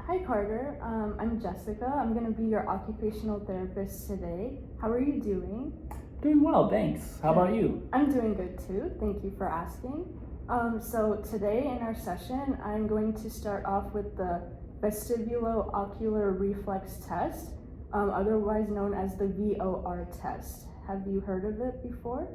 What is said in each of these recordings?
Hi Carter, I'm Jessica. I'm going to be your occupational therapist today. How are you doing? Doing well, thanks. How about you? I'm doing good too. Thank you for asking. So today in our session, I'm going to start off with the vestibulo-ocular reflex test, otherwise known as the VOR test. Have you heard of it before?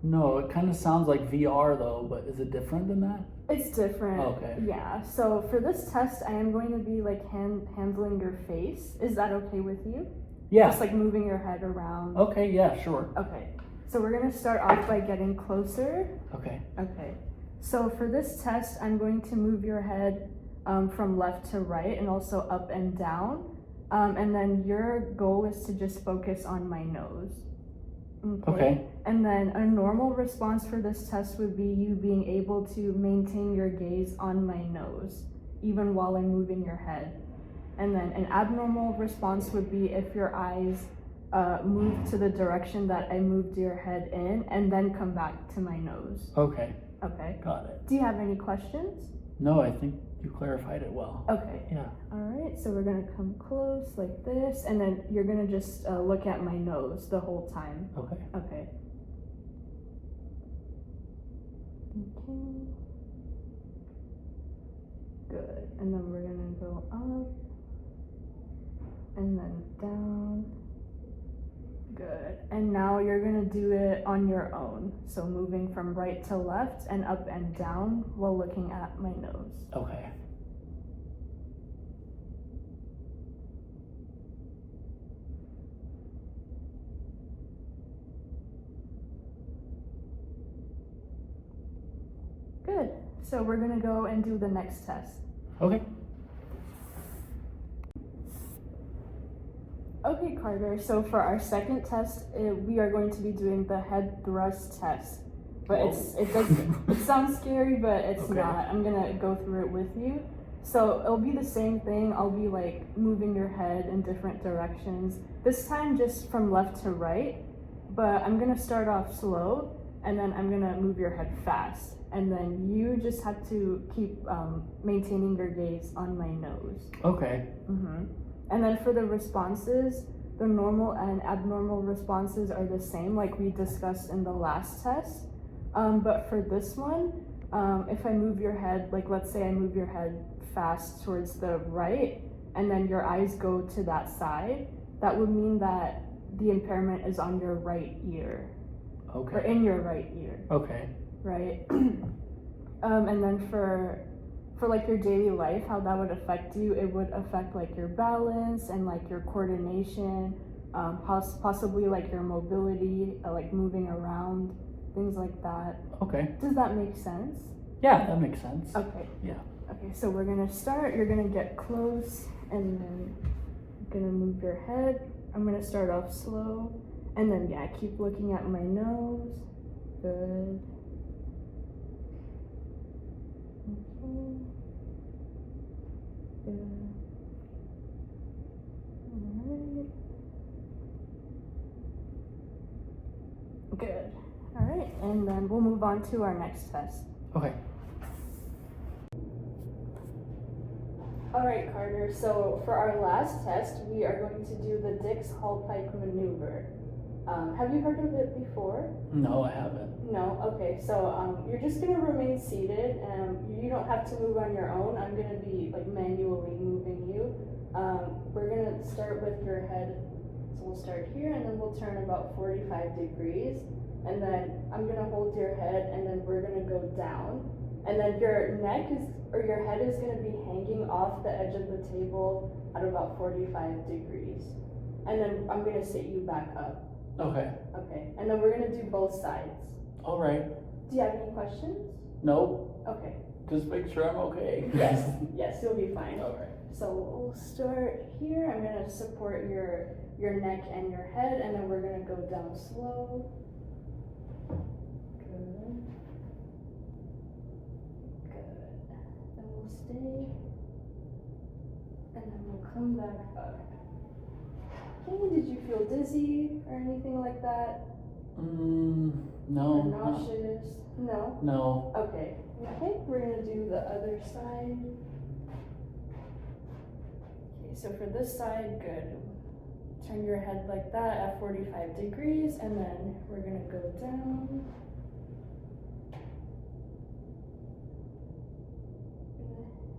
No, it kind of sounds like VR though, but is it different than that? It's different. Okay. Yeah. So for this test, I am going to be like handling your face. Is that okay with you? Yeah. Just like moving your head around. Okay, yeah, sure. Okay. So we're going to start off by getting closer. Okay. Okay. So for this test, I'm going to move your head from left to right and also up and down. And then your goal is to just focus on my nose. Okay. And then a normal response for this test would be you being able to maintain your gaze on my nose, even while I'm moving your head. And then an abnormal response would be if your eyes move to the direction that I moved your head in and then come back to my nose. Okay. Okay. Got it. Do you have any questions? No, I think you clarified it well. Okay. Yeah. All right, so we're gonna come close like this, and then you're gonna just look at my nose the whole time. Okay. Okay. Okay. Good. And then we're gonna go up and then down. Good. And now you're gonna do it on your own. So moving from right to left and up and down while looking at my nose. Okay. Good. So we're gonna go and do the next test. Okay. Okay, Carter, so for our second test, we are going to be doing the head thrust test. But it sounds scary, but it's Okay. not. I'm gonna go through it with you. So it'll be the same thing. I'll be like moving your head in different directions. This time just from left to right, but I'm gonna start off slow and then I'm gonna move your head fast. And then you just have to keep maintaining your gaze on my nose. Okay. And then for the responses, the normal and abnormal responses are the same like we discussed in the last test. But for this one, if I move your head, like let's say I move your head fast towards the right and then your eyes go to that side, that would mean that the impairment is on your right ear. Okay. Or in your right ear. Okay. Right? And then for like your daily life, how that would affect you, it would affect like your balance and like your coordination, possibly like your mobility, like moving around, things like that. Okay. Does that make sense? Yeah, that makes sense. Okay. Yeah. Okay, so we're gonna start. You're gonna get close and then you're gonna move your head. I'm gonna start off slow and then yeah, keep looking at my nose. Good. Okay. Good. Alright. Good. Alright, and then we'll move on to our next test. Okay. Alright, Carter, so for our last test, we are going to do the Dix-Hallpike maneuver. Have you heard of it before? No, I haven't. No? Okay, so you're just gonna remain seated and you don't have to move on your own. I'm gonna be like manually moving you. We're gonna start with your head. So we'll start here and then we'll turn about 45 degrees. And then I'm gonna hold your head and then we're gonna go down. And then your neck is, or your head is gonna be hanging off the edge of the table at about 45 degrees. And then I'm gonna sit you back up. Okay. Okay, and then we're gonna do both sides. All right. Do you have any questions? No, Okay. just make sure I'm okay. Yes, yes, you'll be fine. All right. So we'll start here. I'm gonna support your neck and your head, and then we're gonna go down slow. Good. Good. Then we'll stay, and then we'll come back up. Okay, did you feel dizzy or anything like that? No. Or nauseous? No? No. Okay. Okay, we're gonna do the other side. so for this side, good. Turn your head like that at 45 degrees, and then we're gonna go down.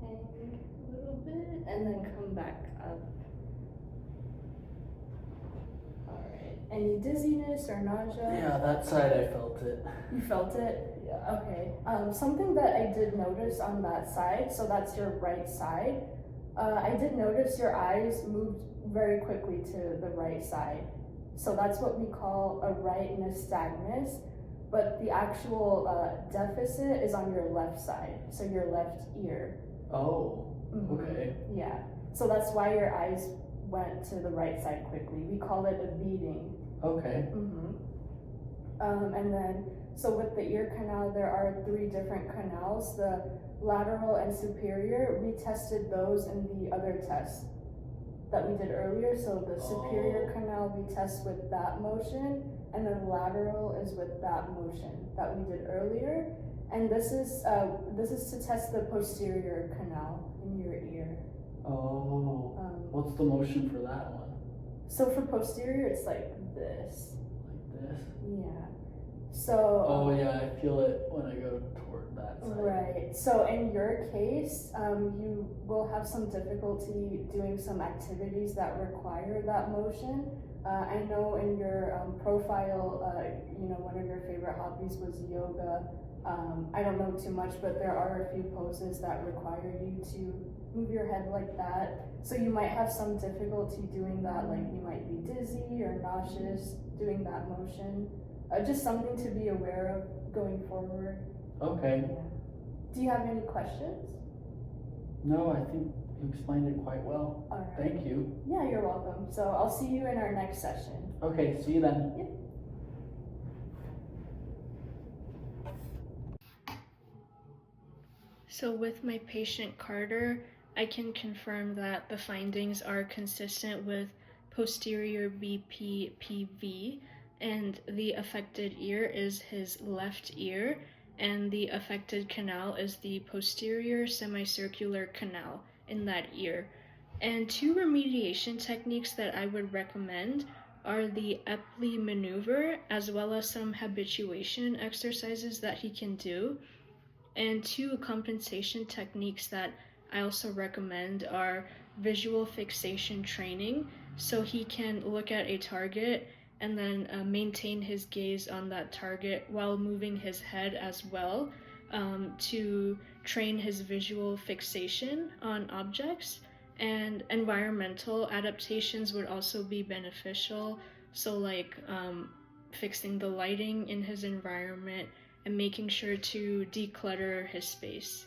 Gonna hang a little bit, and then come back up. Alright, any dizziness or nausea? Yeah, that side I felt it. You felt it? Yeah. Okay, something that I did notice on that side, so that's your right side, I did notice your eyes moved very quickly to the right side. So that's what we call a right nystagmus, but the actual deficit is on your left side, so your left ear. Oh, okay. Yeah, so that's why your eyes went to the right side quickly. We call it a beating. Okay. And then, so with the ear canal, there are 3 different canals, the lateral and superior. We tested those in the other test that we did earlier. So the superior canal we test with that motion, and then lateral is with that motion that we did earlier. And this is to test the posterior canal in your ear. Oh, what's the motion for that one? So for posterior, it's like this. Like this? Yeah. So. Oh yeah, I feel it when I go toward that side. Right. So in your case, you will have some difficulty doing some activities that require that motion. I know in your profile, one of your favorite hobbies was yoga. I don't know too much, but there are a few poses that require you to move your head like that. So you might have some difficulty doing that, like you might be dizzy or nauseous doing that motion. Just something to be aware of going forward. Okay. Yeah. Do you have any questions? No, I think you explained it quite well. All right. Thank you. Yeah, you're welcome. So I'll see you in our next session. Okay, see you then. Yep. So with my patient Carter, I can confirm that the findings are consistent with posterior BPPV, and the affected ear is his left ear, and the affected canal is the posterior semicircular canal in that ear. And 2 remediation techniques that I would recommend are the Epley maneuver, as well as some habituation exercises that he can do. And 2 compensation techniques that I also recommend are visual fixation training, so he can look at a target and then maintain his gaze on that target while moving his head as well, to train his visual fixation on objects. And environmental adaptations would also be beneficial, so like fixing the lighting in his environment and making sure to declutter his space.